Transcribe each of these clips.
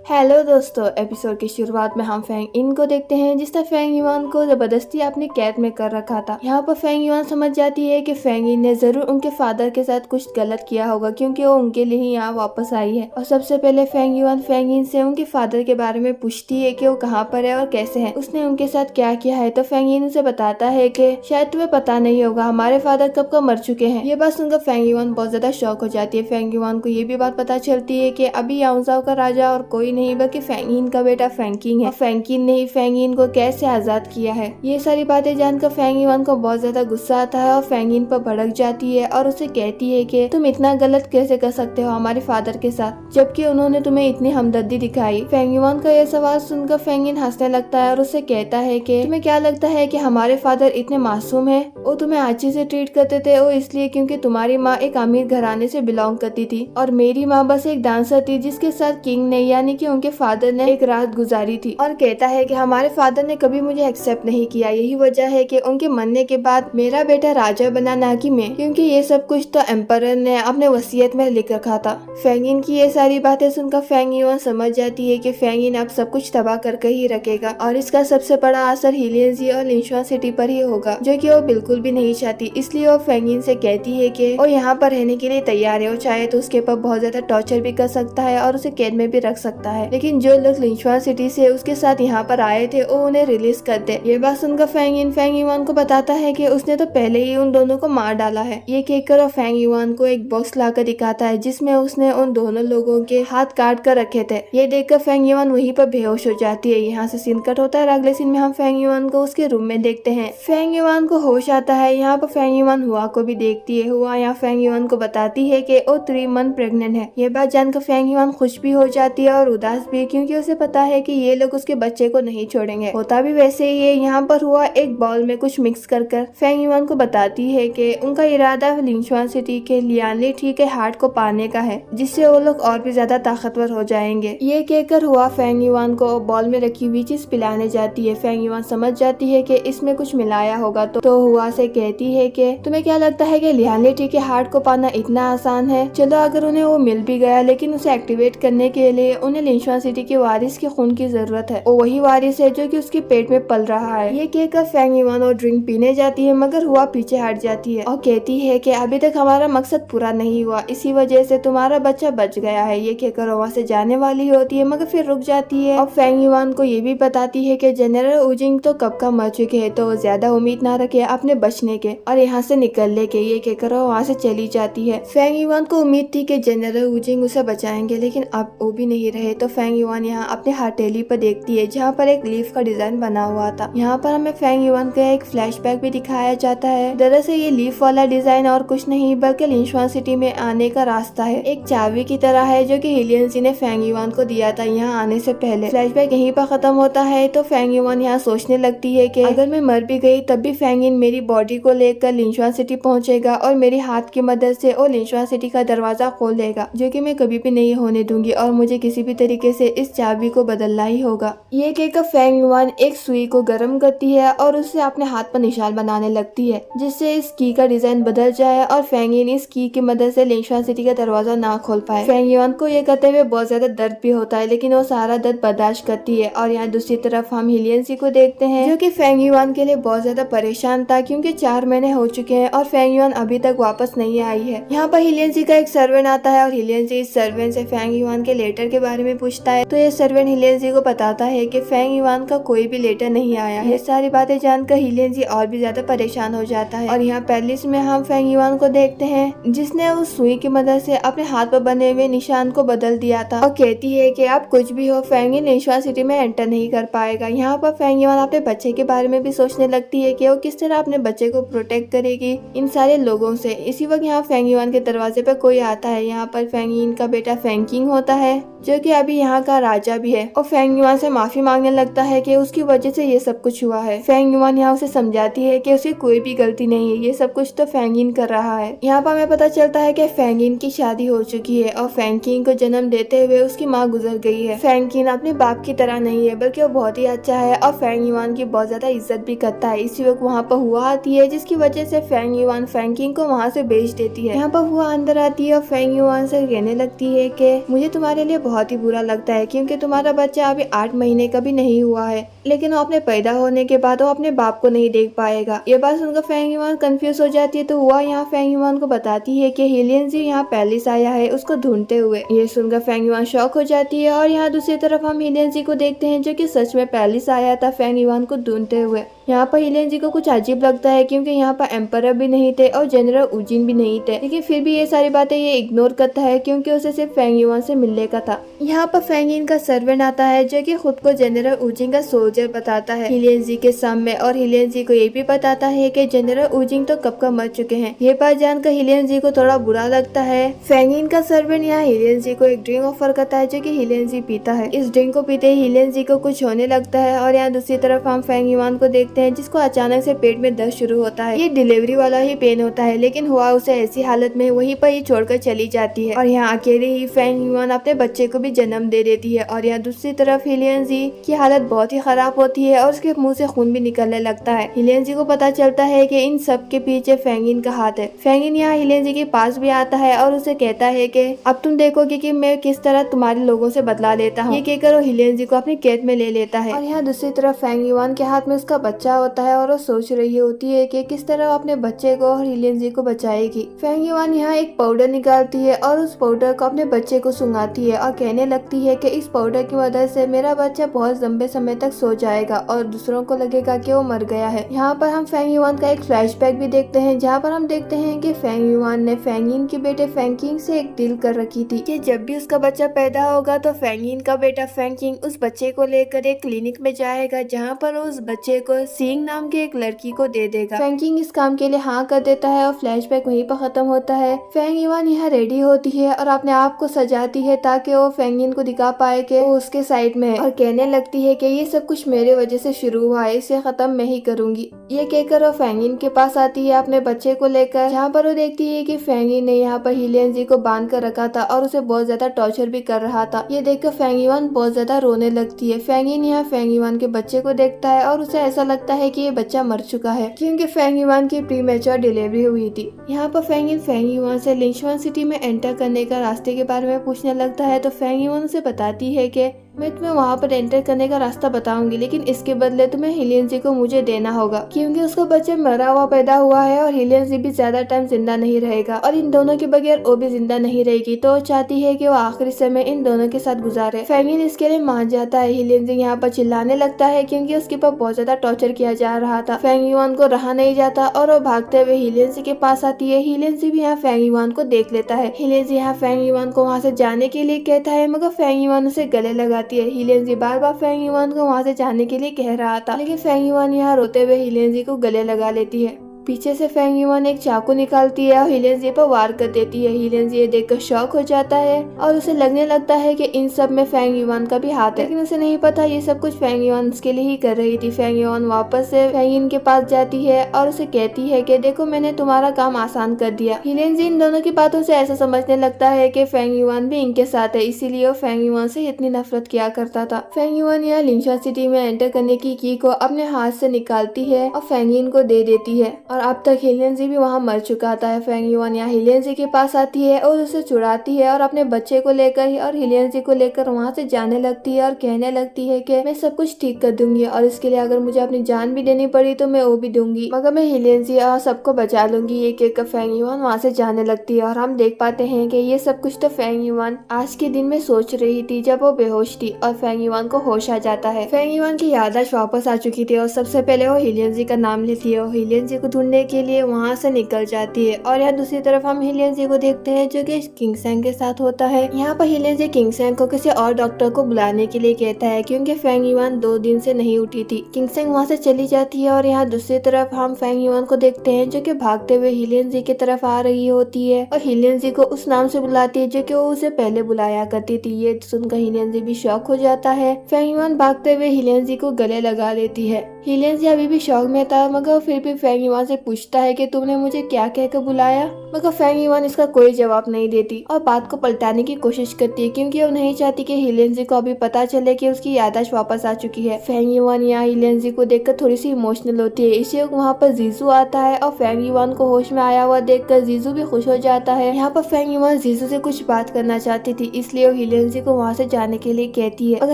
Hello दोस्तों, episode की शुरुआत में हम फेंग इन को देखते हैं जिसने फेंग युआन को जबरदस्ती अपनी कैद में कर रखा था। यहाँ पर फेंग युआन समझ जाती है कि फेंग इन ने जरूर उनके फादर के साथ कुछ गलत किया होगा क्योंकि वो उनके लिए ही यहाँ वापस आई है। और सबसे पहले फेंग युआन फेंग इन से उनके फादर के बारे में पूछती है कि वो कहाँ पर है और कैसे है, उसने उनके साथ क्या किया है। तो फेंग इन उसे बताता है कि शायद तुम्हें पता नहीं होगा, हमारे फादर कब का मर चुके हैं। ये बात सुनकर फेंग युआन बहुत ज्यादा शॉक हो जाती है। फेंग युआन को ये भी बात पता चलती है कि अभी याओजाओ का राजा और कोई नहीं बल्कि फेंग इन का बेटा फैंकिंग है और फैंकिंग ने ही फेंग इन को कैसे आजाद किया है। ये सारी बातें जानकर फेंग युआन को बहुत ज्यादा गुस्सा आता है और फेंग इन पर भड़क जाती है और उसे कहती है कि तुम इतना गलत कैसे कर सकते हो हमारे फादर के साथ, जबकि उन्होंने तुम्हें इतनी हमदर्दी दिखाई। फेंग युआन का यह सवाल सुनकर फेंग इन हंसने लगता है और उससे कहता है कि तुम्हें क्या लगता है कि हमारे फादर इतने मासूम है? वो तुम्हें अच्छे से ट्रीट करते थे, वो इसलिए क्योंकि तुम्हारी माँ एक अमीर घराने से बिलोंग करती थी और मेरी माँ बस एक डांसर थी जिसके साथ किंग ने यानी कि उनके फादर ने एक रात गुजारी थी। और कहता है कि हमारे फादर ने कभी मुझे एक्सेप्ट नहीं किया, यही वजह है कि उनके मरने के बाद मेरा बेटा राजा बना ना कि मैं, क्योंकि ये सब कुछ तो एम्परर ने अपने वसीयत में लिख रखा था। फेंग इन की ये सारी बातें सुनकर फेंग युआन समझ जाती है कि फेंग इन अब सब कुछ तबाह करके ही रखेगा और इसका सबसे बड़ा असर हिलियनजी और लिंशुआन सिटी पर ही होगा, जो कि वो बिल्कुल भी नहीं चाहती। इसलिए वो फेंग इन से कहती है कि वो यहाँ पर रहने के लिए तैयार है, वो चाहे तो उसके ऊपर बहुत ज्यादा टॉर्चर भी कर सकता है और उसे कैद में भी रख सकता है, लेकिन जो लोग लिंशुआन सिटी से उसके साथ यहाँ पर आए थे वो उन्हें रिलीज कर दे। ये बात सुनकर फेंग युआन को बताता है कि उसने तो पहले ही उन दोनों को मार डाला है। ये कहकर फेंग युआन को एक बॉक्स लाकर दिखाता है जिसमें उसने उन दोनों लोगों के हाथ काट कर रखे थे। ये देखकर फेंग युआन वहीं पर बेहोश हो जाती है। यहाँ से सीन कट होता है और अगले सीन में हम फेंग युआन को उसके रूम में देखते हैं। फेंग युआन को होश आता है। यहाँ पर फेंग युआन हुआ को भी देखती है। हुआ यहाँ फेंग युआन को बताती है कि वो 3 मंथ प्रेग्नेंट है। ये बात जानकर फेंग युआन खुश भी हो जाती है और उदास भी, क्योंकि उसे पता है कि ये लोग उसके बच्चे को नहीं छोड़ेंगे। होता भी वैसे ही है। यहाँ पर हुआ एक बाउल में कुछ मिक्स कर फेंग युआन को बताती है कि उनका इरादा लिंशुआन सिटी के लियानली टी के हार्ट को पाने का है, जिससे वो लोग और भी ज्यादा ताकतवर हो जाएंगे। ये कहकर हुआ फेंग युआन को बाउल में रखी हुई चीज पिलाने जाती है। फेंग युआन समझ जाती है कि इसमें कुछ मिलाया होगा, तो हुआ से कहती है कि तुम्हें क्या लगता है कि लियानली टी के हार्ट को पाना इतना आसान है? चलो अगर उन्हें वो मिल भी गया, लेकिन उसे एक्टिवेट करने के लिए उन्हें लिंशुआन सिटी के वारिस के खून की जरूरत है। वो वही वारिस है जो कि उसके पेट में पल रहा है। ये कहकर फेंग युआन और ड्रिंक पीने जाती है, मगर हुआ पीछे हट जाती है और कहती है कि अभी तक हमारा मकसद पूरा नहीं हुआ, इसी वजह से तुम्हारा बच्चा बच गया है। ये कहकर वहाँ से जाने वाली होती है, मगर फिर रुक जाती है और फेंग युआन को ये भी बताती है कि जनरल वुजिंग तो कब का मर चुके हैं, तो वो ज्यादा उम्मीद ना रखे अपने बचने के और यहाँ से निकलने के। ये कहकर वो वहाँ से चली जाती है। फेंग युआन को उम्मीद थी कि जनरल वुजिंग उसे बचाएंगे, लेकिन अब वो भी नहीं रहे। तो फेंग युआन यहाँ अपने हथेली पर देखती है जहाँ पर एक लीफ का डिजाइन बना हुआ था। यहाँ पर हमें फेंग युआन का एक फ्लैशबैक भी दिखाया जाता है। दरअसल ये लीफ वाला डिजाइन और कुछ नहीं बल्कि लिंशुआन सिटी में आने का रास्ता है, एक चाबी की तरह है जो कि हिलियनजी ने फेंग युआन को दिया था यहाँ आने से पहले। फ्लैशबैक यहीं पर खत्म होता है। तो फेंग युआन यहाँ सोचने लगती है कि अगर मैं मर भी गई तब भी फेंग इन मेरी बॉडी को लेकर लिंशुआन सिटी पहुँचेगा और मेरी हाथ की मदद से वो लिंशुआन सिटी का दरवाजा खोल देगा, जो कि मैं कभी भी नहीं होने दूंगी और मुझे किसी भी तरीके से इस चाबी को बदलना ही होगा। ये कहकर फेंग युआन एक सुई को गर्म करती है और उससे अपने हाथ पर निशान बनाने लगती है, जिससे इस की का डिजाइन बदल जाए और फेंग इन इस की की मदद से लिंशुआन सिटी का दरवाजा ना खोल पाए। फेंग युआन को ये करते हुए बहुत ज्यादा दर्द भी होता है, लेकिन वो सारा दर्द बर्दाश्त करती है। और यहाँ दूसरी तरफ हम हिलियनजी को देखते हैं, जो कि फेंग युआन के लिए बहुत ज्यादा परेशान था, क्योंकि 4 महीने हो चुके हैं और फेंग युआन अभी तक वापस नहीं आई है। यहाँ पर हिलियनजी का एक सर्वेंट आता है और हिलियनजी इस सर्वेंट से फेंग युआन के लेटर के बारे में पूछता है। तो ये सर्वेंट हिलियनजी को बताता है कि फेंग युआन का कोई भी लेटर नहीं आया है। ये सारी बातें जानकर हिलियनजी और भी ज्यादा परेशान हो जाता है। और यहाँ पैलेस में हम फेंग युआन को देखते हैं, जिसने उस सुई की मदद से अपने हाथ पर बने हुए निशान को बदल दिया था और कहती है कि आप कुछ भी हो, फेंग इन लिंशुआन सिटी में एंटर नहीं कर पाएगा। यहाँ पर फेंग युआन अपने बच्चे के बारे में भी सोचने लगती है कि वो किस तरह अपने बच्चे को प्रोटेक्ट करेगी इन सारे लोगों से। इसी वक्त यहाँ फेंग युआन के दरवाजे पर कोई आता है। यहाँ पर फेंग इन का बेटा फैंकिंग होता है, जो कि अभी यहाँ का राजा भी है, और फेंग युआन से माफी मांगने लगता है कि उसकी वजह से ये सब कुछ हुआ है। फेंग युआन यहाँ उसे समझाती है कि उसे कोई भी गलती नहीं है, ये सब कुछ तो फेंग इन कर रहा है। यहाँ पर हमें पता चलता है कि फेंग इन की शादी हो चुकी है और फैंकिंग को जन्म देते हुए उसकी माँ गुजर गई है। फैंकिंग अपने बाप की तरह नहीं है, बल्कि वो बहुत ही अच्छा है और फेंग युआन की बहुत ज्यादा इज्जत भी करता है। इसी वक्त वहाँ पर हुआ आती है, जिसकी वजह से फेंग युआन फैंकिंग को वहाँ से बेच देती है। यहाँ पर हुआ अंदर आती है और फेंग युआन से कहने लगती है कि मुझे तुम्हारे लिए बहुत ही बुरा बुरा लगता है क्योंकि तुम्हारा बच्चा अभी 8 महीने का भी नहीं हुआ है, लेकिन वो अपने पैदा होने के बाद वो अपने बाप को नहीं देख पाएगा। ये बात सुनकर फेंग युआन कंफ्यूज हो जाती है। तो हुआ यहाँ फेंग युआन को बताती है कि हिलियन जी यहाँ पहले से आया है उसको ढूंढते हुए। ये सुनकर फेंग युआन शॉक हो जाती है। और यहाँ दूसरी तरफ हम हिलियन जी को देखते हैं जो कि सच में पहले से आया था फेंग युआन को ढूंढते हुए। यहाँ पर हिलियन जी को कुछ अजीब लगता है क्योंकि यहाँ पर एम्परर भी नहीं थे और जनरल उजिन भी नहीं थे, लेकिन फिर भी ये सारी बातें ये इग्नोर करता है क्योंकि उसे सिर्फ फेंग युआन से मिलने का था। यहाँ पर फेंग इन का सर्वेंट आता है जो कि खुद को जनरल उजिन का सोल्जर बताता है हिलियन जी के सामने, और हिलियन जी को ये भी बताता है कि जनरल उजिन तो कब का मर चुके हैं। ये बात जानकर हिलियन जी को थोड़ा बुरा लगता है। फेंग इन का सर्वेंट यहाँ हिलियन जी को एक ड्रिंक ऑफर करता है जो कि हिलियन जी पीता है। इस ड्रिंक को पीते ही हिलियन जी को कुछ होने लगता है। और यहाँ दूसरी तरफ हम फेंग युआन को देखते हैं जिसको अचानक से पेट में दर्द शुरू होता है। ये डिलीवरी वाला ही पेन होता है, लेकिन हुआ उसे ऐसी हालत में वहीं पर ही छोड़कर चली जाती है। और यहाँ अकेले ही फेंग युआन अपने बच्चे को भी जन्म दे देती है। और यहाँ दूसरी तरफ हिलियन जी की हालत बहुत ही खराब होती है और उसके मुंह से खून भी निकलने लगता है। हिलियन जी को पता चलता है कि इन सब के पीछे फेंग इन का हाथ है। फेंग इन यहाँ हिलियन जी के पास भी आता है और उसे कहता है कि अब तुम देखोगे कि मैं किस तरह तुम्हारे लोगों से बदला लेता हूँ। ये कहकर वो हिलियन जी को अपनी कैद में ले लेता है। और यहाँ दूसरी तरफ फेंग युआन के हाथ में उसका बच्चा होता है और वो सोच रही होती है कि किस तरह अपने बच्चे को और हिलियन जी को बचाएगी। फेंग युआन यहाँ एक पाउडर निकालती है और उस पाउडर को अपने बच्चे को सुंघाती है और कहने लगती है कि इस पाउडर की मदद से मेरा बच्चा बहुत लंबे समय तक सो जाएगा और दूसरों को लगेगा कि वो मर गया है। यहाँ पर हम फेंग युआन का एक फ्लैशबैक भी देखते हैं जहाँ पर हम देखते हैं कि फेंग युआन ने फेंग इन के बेटे फेंग किंग से एक डील कर रखी थी कि जब भी उसका बच्चा पैदा होगा तो फेंग इन का बेटा फेंग किंग उस बच्चे को लेकर एक क्लिनिक में जाएगा जहाँ पर उस बच्चे को सींग नाम की एक लड़की को दे देगा। फेंग किंग इस काम के लिए हाँ कर देता है और फ्लैशबैक वहीं पर खत्म होता है। फेंग युआन यहाँ रेडी होती है और अपने आप को सजाती है ताकि वो फेंग इन को दिखा पाए कि वो उसके साइड में है और कहने लगती है कि ये सब कुछ मेरे वजह से शुरू हुआ है, इसे खत्म मैं ही करूंगी। ये कहकर वो फेंग इन के पास आती है अपने बच्चे को लेकर, जहाँ पर वो देखती है कि फेंग इन ने यहाँ पर हिलियन जी को बांध कर रखा था और उसे बहुत ज्यादा टॉर्चर भी कर रहा था। ये देखकर फेंग युआन बहुत ज्यादा रोने लगती है। फेंग इन यहाँ फेंग युआन के बच्चे को देखता है और उसे ऐसा लगता है कि ये बच्चा मर चुका है क्योंकि फेंग युआन की प्रीमेच्योर डिलीवरी हुई थी। यहाँ पर फेंग इन फेंग युआन से लिंचवान सिटी में एंटर करने का रास्ते के बारे में पूछने लगता है तो फेंग युआन उसे बताती है कि मैं तुम्हें वहाँ पर एंटर करने का रास्ता बताऊंगी, लेकिन इसके बदले तुम्हें हिलियन जी को मुझे देना होगा क्योंकि उसका बच्चा मरा हुआ पैदा हुआ है और हिलियन जी भी ज्यादा टाइम जिंदा नहीं रहेगा और इन दोनों के बगैर वो भी जिंदा नहीं रहेगी। तो वो चाहती है कि वो आखिरी समय इन दोनों के साथ गुजारे। फेंग इन इसके लिए मान जाता है। हिलियन जी यहाँ पर चिल्लाने लगता है क्योंकि उसके ऊपर बहुत ज्यादा टॉर्चर किया जा रहा था। फेंग युआन को रहा नहीं जाता और वो भागते हुए हिलियन जी के पास आती है। हिलियन जी भी यहाँ फेंग युआन को देख लेता है। हिलियन जी यहाँ फेंग युआन को वहाँ से जाने के लिए कहता है मगर फेंग युआन उसे गले लगाती है। हिलियन जी बार बार फेंग युआन को वहाँ से जाने के लिए कह रहा था, लेकिन फेंग युआन यहाँ रोते हुए हिलियन जी को गले लगा लेती है। पीछे से फेंग युआन एक चाकू निकालती है और हिलियन जी पर वार कर देती है। हिलियन जी ये देखकर शॉक हो जाता है और उसे लगने लगता है कि इन सब में फेंग युआन का भी हाथ है, लेकिन उसे नहीं पता ये सब कुछ फेंग युआन उसके लिए ही कर रही थी। फेंग युआन वापस से फेंग इन के पास जाती है और उसे कहती है कि देखो मैंने तुम्हारा काम आसान कर दिया। हिलियन जी इन दोनों की बातों से ऐसा समझने लगता है कि फेंग युआन भी इनके साथ है, इसीलिए वो फेंग युआन से इतनी नफरत किया करता था। फेंग युआन यहाँ लिंचवान सिटी में एंटर करने की की को अपने हाथ से निकालती है और फेंग इन को दे देती है और अब तक हिलियन जी भी वहाँ मर चुका था। फेंग युआन यहाँ हिलियन जी के पास आती है और उसे छुड़ाती है और अपने बच्चे को लेकर और हिलियन जी को लेकर वहाँ से जाने लगती है और कहने लगती है कि मैं सब कुछ ठीक कर दूंगी और इसके लिए अगर मुझे अपनी जान भी देनी पड़ी तो मैं वो भी दूंगी, मगर मैं हिलियन जी और सबको बचा लूंगी। ये कहकर फेंग युआन वहाँ से जाने लगती है और हम देख पाते हैं कि ये सब कुछ तो फेंग युआन आज के दिन में सोच रही थी जब वो बेहोश थी और फेंग युआन को होश आ जाता है। फेंग युआन की याददाश्त वापस आ चुकी थी और सबसे पहले वो हिलियन जी का नाम लेती है और हिलियन जी को ढूंढने के लिए वहाँ से निकल जाती है। और यहाँ दूसरी तरफ हम हिलियन जी को देखते हैं जो कि किंगसैंग के साथ होता है। यहाँ पर हिलियन जी किंगसैंग को किसी और डॉक्टर को बुलाने के लिए कहता है क्योंकि फेंग युआन 2 दिन से नहीं उठी थी। किंगसैंग वहाँ से चली जाती है और यहाँ दूसरी तरफ हम फेंग युआन को देखते हैं जो कि भागते हुए हिलियन जी की तरफ आ रही होती है और हिलियन जी को उस नाम से बुलाती है जो कि वो उसे पहले बुलाया करती थी। ये सुनकर हिलियन जी भी शॉक हो जाता है। फेंग युआन भागते हुए हिलियन जी को गले लगा लेती है। हिलियन अभी भी शौक में था, मगर वो फिर भी फेंग युआन से पूछता है कि तुमने मुझे क्या कहकर बुलाया, मगर फेंग युआन इसका कोई जवाब नहीं देती और बात को पलटाने की कोशिश करती है क्योंकि वो नहीं चाहती कि हिलियन को अभी पता चले कि उसकी याददाश्त वापस आ चुकी है। फेंग युआन यहाँ हिलियन को देखकर थोड़ी सी इमोशनल होती है। इसी वक्त वहाँ पर जीजू आता है और फेंग युआन को होश में आया हुआ देखकर जीजू भी खुश हो जाता है। यहाँ पर फेंग युआन जीजू से कुछ बात करना चाहती थी, इसलिए वो हिलियन को वहाँ से जाने के लिए कहती है, मगर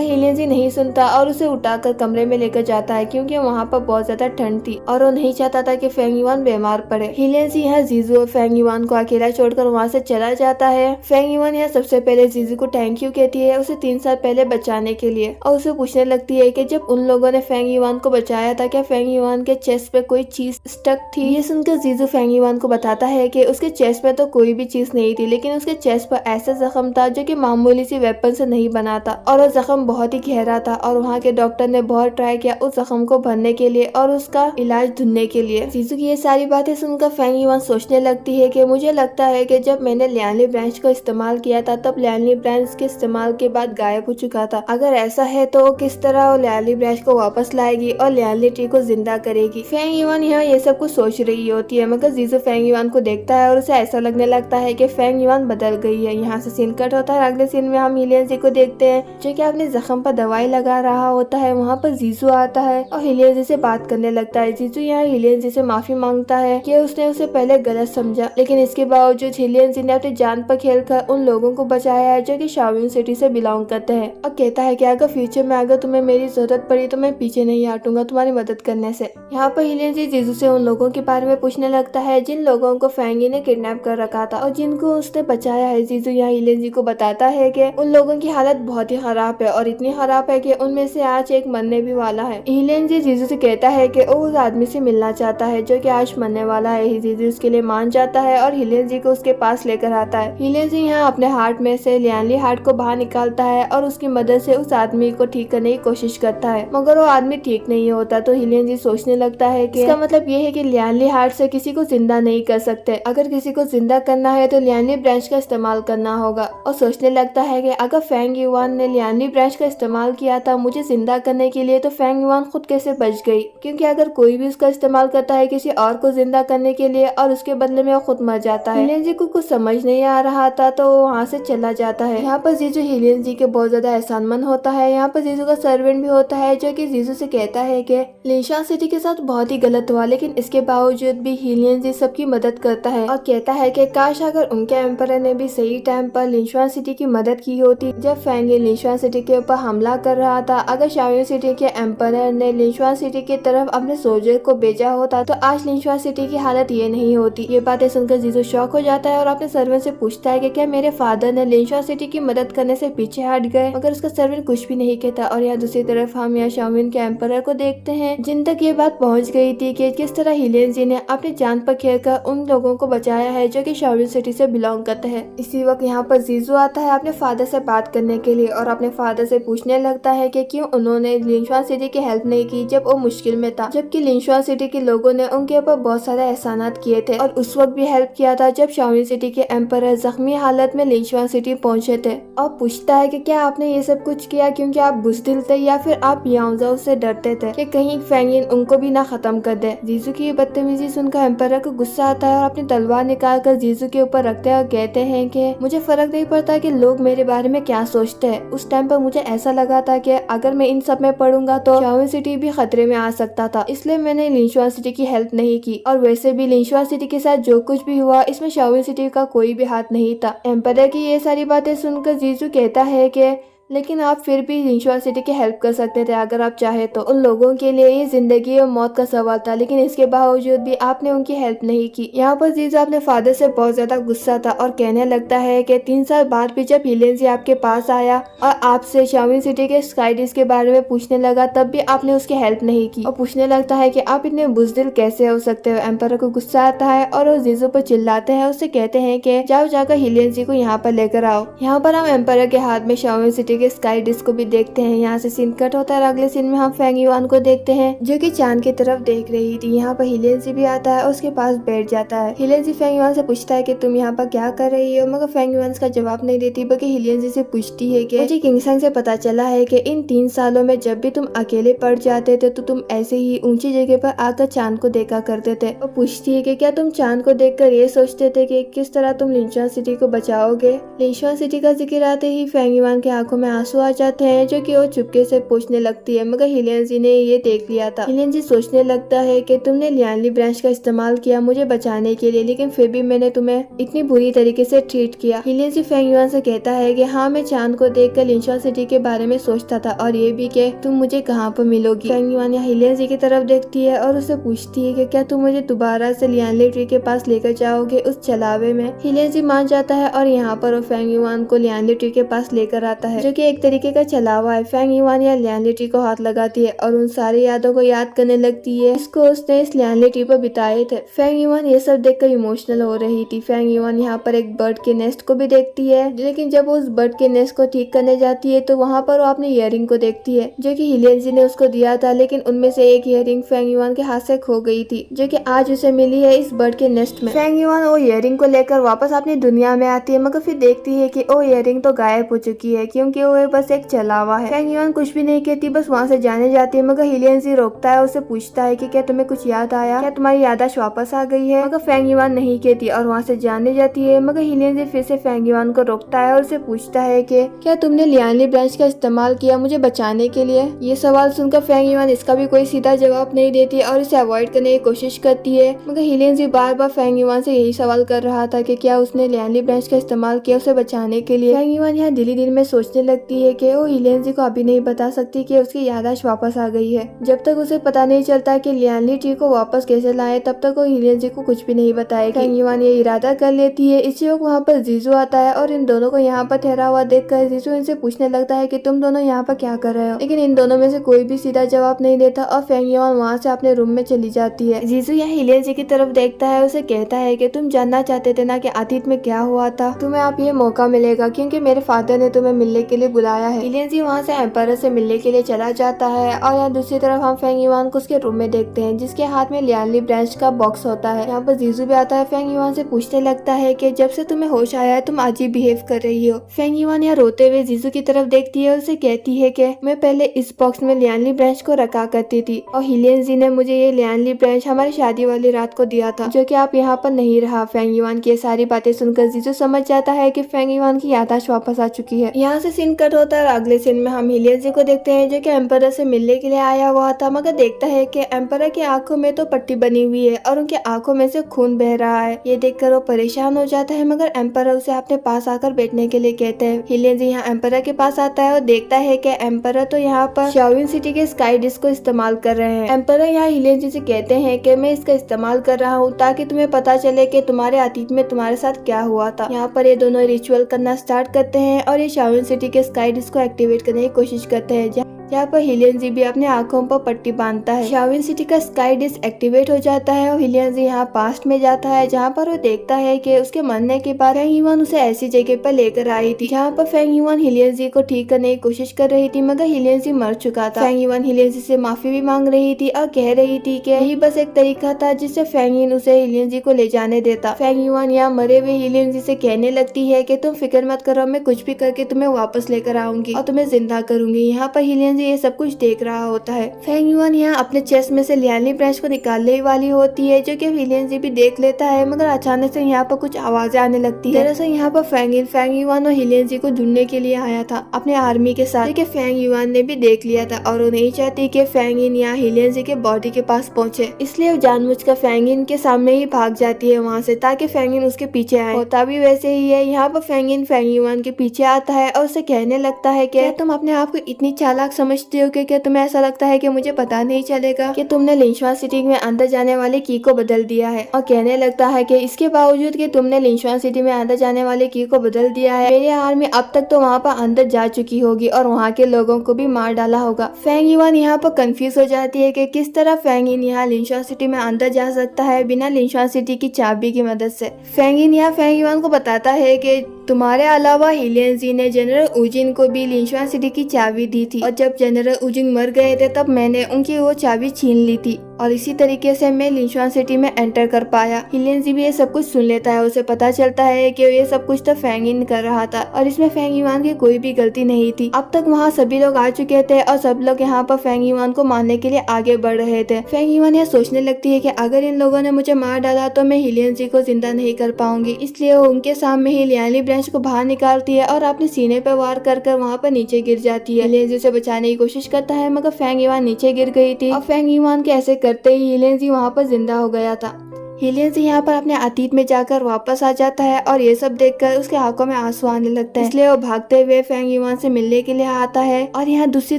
हिलियन नहीं सुनता और उसे उठाकर कमरे में लेकर जाता है क्योंकि वहाँ पर बहुत ज्यादा ठंड थी और वो नहीं चाहता था कि फेंग युआन बीमार पड़े। हिलियन यहाँ जीजू और फेंग युआन को अकेला छोड़कर वहाँ से चला जाता है। फेंग युआन यहाँ सबसे पहले जीजू को थैंक यू कहती है उसे 3 साल पहले बचाने के लिए और उसे पूछने लगती है कि जब उन लोगों ने फेंग युआन को बचाया था क्या फेंग युआन के चेस्ट पे कोई चीज स्टक थी। ये सुनकर जीजू फेंग युआन को बताता है कि उसके चेस्ट पे तो कोई भी चीज नहीं थी, लेकिन उसके चेस्ट पर ऐसा जख्म था जो कि मामूली सी वेपन से नहीं बना था और वो जख्म बहुत ही गहरा था और वहाँ के डॉक्टर ने बहुत ट्राई किया उस जख्म को भरने के लिए और उसका इलाज ढूंढने के लिए। जीजू की ये सारी बातें सुनकर फेंग युआन सोचने लगती है कि मुझे लगता है कि जब मैंने लियांली ब्रांच को इस्तेमाल किया था तब लियांली ब्रांच के इस्तेमाल के बाद गायब हो चुका था। अगर ऐसा है तो वो किस तरह वो लियांली ब्रांच को वापस लाएगी और लियांली ट्री को जिंदा करेगी। फेंग युआन यहाँ ये सब कुछ सोच रही होती है, मगर जीजू फेंग युआन को देखता है और उसे ऐसा लगने लगता है कि फेंग युआन बदल गई है। यहाँ से सीन कट होता है। अगले सीन में हम हिलियन जी को देखते हैं जो कि अपने जख्म पर दवाई लगा रहा होता है। वहाँ पर जीजू आता है और हिलियन जी से बात करने लगता है। जीजू यहाँ हिलियन जी से माफी मांगता है कि उसने उसे पहले गलत समझा, लेकिन इसके बावजूद हिलियन जी ने अपनी जान पर खेलकर उन लोगों को बचाया है जो कि शाओलिन सिटी से बिलोंग करते हैं और कहता है कि अगर फ्यूचर में अगर तुम्हें मेरी जरूरत पड़ी तो मैं पीछे नहीं हटूंगा तुम्हारी मदद करने से। यहाँ पर हिलियन जी जीजू से उन लोगों के बारे में पूछने लगता है जिन लोगों को फेंगी ने किडनैप कर रखा था और जिनको उसने बचाया है। जीजू यहाँ हिलियन जी को बताता है कि उन लोगों की हालत बहुत ही खराब है और इतनी खराब है कि उनमें से आज एक मरने भी वाला है। हिलियन जी जीजू से कहता है कि वो उस आदमी से मिलना चाहता है जो कि आज मरने वाला है। जीजू उसके लिए मान जाता है और हिलियन जी को उसके पास लेकर आता है। हिलियन जी यहाँ अपने हार्ट में से लियांली हार्ट को बाहर निकालता है और उसकी मदद से उस आदमी को ठीक करने की कोशिश करता है, मगर वो आदमी ठीक नहीं होता। तो हिलियन जी सोचने लगता है कि इसका मतलब ये है कि लियांली हार्ट से किसी को जिंदा नहीं कर सकते। अगर किसी को जिंदा करना है तो लियांली ब्रांच का इस्तेमाल करना होगा और सोचने लगता है कि अगर फेंग युआन ने लियांली ब्रांच का इस्तेमाल किया था मुझे जिंदा करने के लिए तो फेंग युआन खुद कैसे बच गई, क्योंकि अगर कोई भी उसका इस्तेमाल करता है किसी और को जिंदा करने के लिए और उसके बदले में वो खुद मर जाता है। हिलियन जी को कुछ समझ नहीं आ रहा था तो वो वहाँ से चला जाता है। यहाँ पर जीजू हिलियन जी के बहुत ज्यादा एहसानमंद होता है। यहाँ पर जीजू का सर्वेंट भी होता है जो कि जीजू से कहता है कि लिनशान सिटी के साथ बहुत ही गलत हुआ, लेकिन इसके बावजूद भी हिलियन जी सबकी मदद करता है और कहता है कि काश अगर उनके एम्परर ने भी सही टाइम पर लिनशान सिटी की मदद की होती जब फेंग लिनशान सिटी के ऊपर हमला कर रहा था। अगर शाओलिन सिटी के एम्परर ने लिनशान सिटी की तरफ अपने सोल्जर को भेजा होता तो आज लिनशान सिटी की हालत ये नहीं होती। ये बातें सुनकर जीजू शॉक हो जाता है और अपने सर्वेंट से पूछता है कि क्या मेरे फादर ने लिनशान सिटी की मदद करने से पीछे हट गए, मगर उसका सर्वेंट कुछ भी नहीं कहता। और यहाँ दूसरी तरफ हम यहाँ शाओलिन के एम्परर को देखते हैं जिन तक ये बात पहुँच गई थी कि किस तरह हिलियन जी ने अपनी जान पर खेलकर उन लोगों को बचाया है जो कि शाओलिन सिटी से बिलोंग करते हैं। इसी वक्त यहाँ पर जीजू आता है अपने फादर से बात करने के लिए और अपने फादर से पूछने लगता है कि क्यों उन्होंने लिनशान सिटी की हेल्प नहीं की जब वो मुश्किल में था, जबकि लिनशान सिटी के लोगों ने उनके ऊपर बहुत सारे एहसानात किए थे और उस वक्त भी हेल्प किया था जब शाओलिन सिटी के एम्परर जख्मी हालत में लिनशान सिटी पहुंचे थे। और पूछता है कि क्या आपने ये सब कुछ किया क्योंकि आप बुज़दिल थे या फिर आप याओजाओ से डरते थे कि कहीं फेंगिन उनको भी ना खत्म कर दे। जीजू की ये बदतमीजी सुनकर एम्परर को गुस्सा आता है और अपनी तलवार निकाल कर जीजू के ऊपर रखते हैं और कहते हैं कि मुझे फर्क नहीं पड़ता कि लोग मेरे बारे में क्या सोचते हैं। उस टाइम पर मुझे ऐसा लगा था कि अगर मैं इन सब में पढ़ूंगा तो शाओलिन सिटी भी खतरे में आ सकता था, इसलिए मैंने लिनशान सिटी की हेल्प नहीं की। और वैसे भी लिनशान सिटी के साथ जो कुछ भी हुआ इसमें शाओलिन सिटी का कोई भी हाथ नहीं था। एम्परर की ये सारी बातें सुनकर जीजू कहता है कि लेकिन आप फिर भी लिनशान सिटी की हेल्प कर सकते थे अगर आप चाहे तो। उन लोगों के लिए ये जिंदगी और मौत का सवाल था, लेकिन इसके बावजूद भी आपने उनकी हेल्प नहीं की। यहाँ पर जीजू अपने फादर से बहुत ज्यादा गुस्सा था और कहने लगता है कि 3 साल बाद भी जब हिलियन जी आपके पास आया और आपसे शाओलिन सिटी के स्काईडिस के बारे में पूछने लगा तब भी आपने उसकी हेल्प नहीं की और पूछने लगता है कि आप इतने बुज़दिल कैसे हो सकते हो। एम्परर को गुस्सा आता है और वो जीजू पर चिल्लाते हैं, उससे कहते हैं कि जाओ जाकर हिलियन जी को यहाँ पर लेकर आओ। यहाँ पर हम एम्परर के हाथ में शाओलिन सिटी सिटी के स्काई डिस्क को भी देखते हैं। यहाँ से सीन कट होता है और अगले सीन में हम फेंग युआन को देखते हैं जो कि चांद की तरफ देख रही थी। यहाँ पर हिलियनजी भी आता है और उसके पास बैठ जाता है। हिलियनजी फेंग युआन से पूछता है कि तुम यहाँ पर क्या कर रही हो, मगर फेंग युआन इसका जवाब नहीं देती बल्कि हिलियनजी से पूछती है कि मुझे किंगसंग से पता चला है कि इन 3 सालों में जब भी तुम अकेले पड़ जाते थे तो तुम ऐसे ही ऊंची जगह पर आकर चांद को देखा करते थे। और पूछती है कि क्या तुम चांद को देखकर ये सोचते थे कि किस तरह तुम लिंचुआन सिटी को बचाओगे। लिंचुआन सिटी का जिक्र आते ही फेंग युआन की आंखों में आंसू आ जाते हैं जो कि वो चुपके से पूछने लगती है, मगर हिलियनजी ने ये देख लिया था। हिलियनजी सोचने लगता है कि तुमने लियांली ब्रांच का इस्तेमाल किया मुझे बचाने के लिए, लेकिन फिर भी मैंने तुम्हें इतनी बुरी तरीके से ट्रीट किया। हिलियनजी फेंग युआन से कहता है कि हाँ, मैं चांद को देखकर लिंचुआन सिटी के बारे में सोचता था और ये भी कि तुम मुझे कहाँ पर मिलोगी। फेंग युआन यहाँ हिलियनजी की तरफ देखती है और उससे पूछती है कि क्या तुम मुझे दोबारा से लियांली ट्री के पास लेकर जाओगे उस चलावे में। हिलियनजी मान जाता है और यहाँ पर वो फेंग युआन को लियांली ट्री के पास लेकर आता है जो कि एक तरीके का चलावा है। फेंग युआन यहाँ लियांली ट्री को हाथ लगाती है और उन सारी यादों को याद करने लगती है जिसको उसने इस लियांली ट्री पर बिताए थे। फेंग युआन ये सब देखकर इमोशनल हो रही थी। फेंग युआन यहाँ पर एक बर्ड के नेस्ट को भी देखती है, लेकिन जब वो उस बर्ड के नेस्ट को ठीक करने जाती है तो वहाँ पर वो अपनी इयररिंग को देखती है जो कि हिलियनजी ने उसको दिया था, लेकिन उनमें से एक इयररिंग फेंग युआन के हाथ से खो गई थी जो कि आज उसे मिली है इस बर्ड के नेस्ट में। फेंग युआन वो इयररिंग को लेकर वापस अपनी दुनिया में आती है, मगर फिर देखती है कि वो इयररिंग तो गायब हो चुकी है क्योंकि वो बस एक चलावा है। फेंग युआन कुछ भी नहीं कहती, बस वहाँ से जाने जाती है, मगर हिलियनजी रोकता है, उससे पूछता है कि क्या तुम्हें कुछ याद आया, क्या तुम्हारी याददाश्त वापस आ गई है, मगर फेंग युआन नहीं कहती और वहाँ से जाने जाती है। मगर हिलियनजी फिर से फेंग युआन को रोकता है और उससे पूछता है कि क्या तुमने लियांली ब्रांच का इस्तेमाल किया मुझे बचाने के लिए। ये सवाल सुनकर फेंग युआन इसका भी कोई सीधा जवाब नहीं देती और इसे अवॉइड करने की कोशिश करती है, मगर हिलियनजी बार बार फेंग युआन से यही सवाल कर रहा था कि क्या उसने लियांली ब्रांच का इस्तेमाल किया उसे बचाने के लिए। फेंग युआन यहाँ दिल ही दिल में सोचने लगती है कि वो हिलियनजी को अभी नहीं बता सकती कि उसकी याददाश्त वापस आ गई है। जब तक उसे पता नहीं चलता कि लियांली ट्री को वापस कैसे लाए तब तक वो हिलियनजी को कुछ भी नहीं बताएगी। फेंग युआन ये इरादा कर लेती है। इसी वक्त वहाँ पर जीजू आता है और इन दोनों को यहाँ पर ठहरा हुआ देखकर जीजू इनसे पूछने लगता है कि तुम दोनों यहाँ पर क्या कर रहे हो, लेकिन इन दोनों में से कोई भी सीधा जवाब नहीं देता और फेंग युआन वहाँ से अपने रूम में चली जाती है। जीजू यहाँ हिलियनजी की तरफ देखता है, उसे कहता है कि तुम जानना चाहते थे ना कि अतीत में क्या हुआ था, तुम्हें अब ये मौका मिलेगा क्योंकि मेरे फादर ने तुम्हें मिलने के लिए बुलाया है। हिलियनजी वहाँ से एम्पायर से मिलने के लिए चला जाता है और यहाँ दूसरी तरफ हम फेंग युआन को उसके रूम में देखते हैं जिसके हाथ में लियांली ब्रांच का बॉक्स होता है। यहाँ पर जीजू भी आता है। फेंग युआन से पूछने लगता है कि जब से तुम्हें होश आया है तुम अजीब बिहेव कर रही हो। फेंग युआन यहाँ रोते हुए जीजू की तरफ देखती है और उसे कहती है कि मैं पहले इस बॉक्स में लियांली ब्रांच को रखा करती थी और हिलियनजी ने मुझे ये लियांली ब्रांच हमारी शादी वाली रात को दिया था जो कि आप यहाँ पर नहीं रहा। फेंग युआन की सारी बातें सुनकर जीजू समझ जाता है कि फेंग युआन की याददाश्त वापस आ चुकी है। यहाँ से सीन कट होता है और अगले सीन में हम हिलियनजी को देखते हैं जो कि एम्पायर से मिलने के लिए आया हुआ था, मगर देखता है कि एम्पायर की आंखों में तो पट्टी बनी हुई है और उनकी आंखों में से खून बह रहा है। ये देखकर वो परेशान हो जाता है, मगर एम्पायर उसे अपने पास आकर बैठने के लिए कहते हैं। हिलियनजी यहाँ एम्पायर के पास आता है और देखता है कि एम्पायर तो यहाँ पर शाओलिन सिटी के स्काई डिस्क को इस्तेमाल कर रहे हैं। एम्पायर यहाँ हिलियनजी से कहते हैं कि मैं इसका इस्तेमाल कर रहा हूँ ताकि तुम्हें पता चले कि तुम्हारे अतीत में तुम्हारे साथ क्या हुआ था। यहाँ पर ये दोनों रिचुअल करना स्टार्ट करते हैं और ये शाओलिन सिटी के स्काई डिस्क को एक्टिवेट करने की कोशिश करते हैं। यहाँ पर हिलियनजी भी अपने आंखों पर पट्टी बांधता है। शाओलिन सिटी का स्काई डिस्क एक्टिवेट हो जाता है और हिलियनजी यहाँ पास्ट में जाता है जहाँ पर वो देखता है कि उसके मरने के बाद फेंग युआन उसे ऐसी जगह पर लेकर आई थी जहाँ पर फेंग युआन हिलियनजी को ठीक करने की कोशिश कर रही थी, मगर हिलियनजी मर चुका था। फेंग युआन हिलियनजी से माफी भी मांग रही थी और कह रही थी कि यही बस एक तरीका था जिससे फेंग युआन उसे हिलियनजी को ले जाने देता। फेंग युआन यहाँ मरे हुए हिलियनजी से कहने लगती है कि तुम फिक्र मत करो, मैं कुछ भी करके तुम्हें वापस लेकर आऊंगी और तुम्हें जिंदा करूंगी। यहाँ पर हिलियनजी ये सब कुछ देख रहा होता है। फेंग युआन यहाँ अपने चेस्ट में से लियांली ब्रांच को निकालने वाली होती है जो कि हिलियनजी भी देख लेता है, मगर अचानक से यहाँ पर कुछ आवाजें आने लगती है। दरअसल यहाँ पर फेंग युआन और हिलियनजी को ढूंढने के लिए आया था अपने आर्मी के साथ, लेकिन फेंग युआन ने भी देख लिया था और वो नहीं चाहती कि फेंग इन यहाँ हिलियनजी के बॉडी के पास पहुंचे, इसलिए वो जानबूझकर फेंग इन के सामने ही भाग जाती है वहाँ से ताकि फेंग इन उसके पीछे आए। होता भी वैसे ही है। यहाँ पर फेंग इन फेंग युआन के पीछे आता है और उसे कहने लगता है कि तुम अपने आप को इतनी चालाक समझते हो कि क्या तुम्हें ऐसा लगता है कि मुझे पता नहीं चलेगा कि तुमने लिंचुआन सिटी में अंदर जाने वाले की को बदल दिया है। और कहने लगता है कि इसके बावजूद कि तुमने लिंचुआन सिटी में अंदर जाने वाले की को बदल दिया है, मेरी आर्मी अब तक तो वहाँ पर अंदर जा चुकी होगी और वहाँ के लोगों को भी मार डाला होगा। फेंग युआन यहाँ पर कंफ्यूज हो जाती है कि किस तरह फेंग इन यहाँ लिंचुआन सिटी में अंदर जा सकता है बिना लिंचुआन सिटी की चाबी की मदद से। फेंग इन यहाँ फेंग युआन को बताता है कि तुम्हारे अलावा हिलियन जी ने जनरल उजिन को भी लिंशुआन सिटी की चाबी दी थी और जब जनरल उजिन मर गए थे तब मैंने उनकी वो चाबी छीन ली थी और इसी तरीके से मैं लिंशुआन सिटी में एंटर कर पाया। हिलियन जी भी ये सब कुछ सुन लेता है। उसे पता चलता है कि ये सब कुछ तो फेंग इन कर रहा था और इसमें फेंग युआन की कोई भी गलती नहीं थी। अब तक वहाँ सभी लोग आ चुके थे और सब लोग यहाँ पर फेंग युआन को मारने के लिए आगे बढ़ रहे थे। फेंग युआन यह सोचने लगती है कि अगर इन लोगों ने मुझे मार डाला तो मैं हिलियन जी को जिंदा नहीं कर पाऊंगी, इसलिए वो उनके सामने ही लियाली ब्रांच को बाहर निकालती है और अपने सीने पर वार कर वहाँ पर नीचे गिर जाती है। हिलियन जी उसे बचाने की कोशिश करता है मगर फेंग युआन नीचे गिर गई थी और फेंग युआन के ऐसे करते ही हिलियन जी वहाँ पर जिंदा हो गया था। हिलियन जी यहाँ पर अपने अतीत में जाकर वापस आ जाता है और ये सब देखकर उसके आंखों में आंसू आने लगते हैं, इसलिए वो भागते हुए फेंग युआन से मिलने के लिए आता है। और यहाँ दूसरी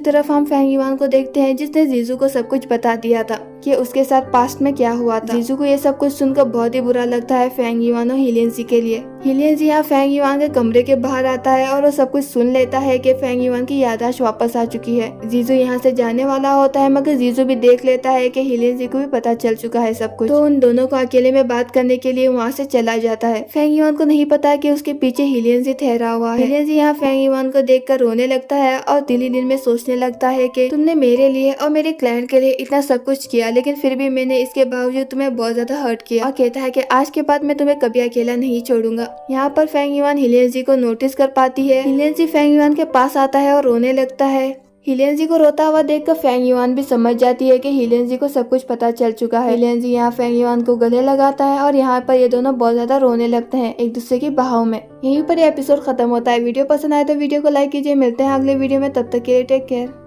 तरफ हम फेंग युआन को देखते हैं जिसने जीजू को सब कुछ बता दिया था कि उसके साथ पास्ट में क्या हुआ था। जीजू को ये सब कुछ सुनकर बहुत ही बुरा लगता है फेंग युआन और हिलियन जी के लिए। हिलियन जी यहाँ फेंग युआन के कमरे के बाहर आता है और वो सब कुछ सुन लेता है कि फेंग युआन की याददाश्त वापस आ चुकी है। जीजू यहाँ से जाने वाला होता है मगर जीजू भी देख लेता है कि हिलियन जी को भी पता चल चुका है सब कुछ, तो उन दोनों को अकेले में बात करने के लिए वहाँ से चला जाता है। फेंग युआन को नहीं पता कि उसके पीछे हिलियन जी ठहरा हुआ है। हिलियन जी यहाँ फेंग युआन को देखकर रोने लगता है और दिल ही दिल में सोचने लगता है कि तुमने मेरे लिए और मेरे क्लाइंट के लिए इतना सब कुछ किया लेकिन फिर भी मैंने इसके बावजूद तुम्हें बहुत ज्यादा हर्ट किया, और कहता है कि आज के बाद मैं तुम्हें कभी अकेला नहीं छोड़ूंगा। यहाँ पर फेंग युआन हिलियन जी को नोटिस कर पाती है। हिलियन जी फेंग युआन के पास आता है और रोने लगता है। हिलियन जी को रोता हुआ देखकर फेंग युआन भी समझ जाती है कि हिलियन जी को सब कुछ पता चल चुका है। हिलियन जी यहाँ फेंग युआन को गले लगाता है और यहाँ पर ये दोनों बहुत ज्यादा रोने लगते हैं एक दूसरे की बाहों में। यहीं पर ये एपिसोड खत्म होता है। वीडियो पसंद आए तो वीडियो को लाइक कीजिए। मिलते हैं अगले वीडियो में, तब तक के लिए टेक केयर।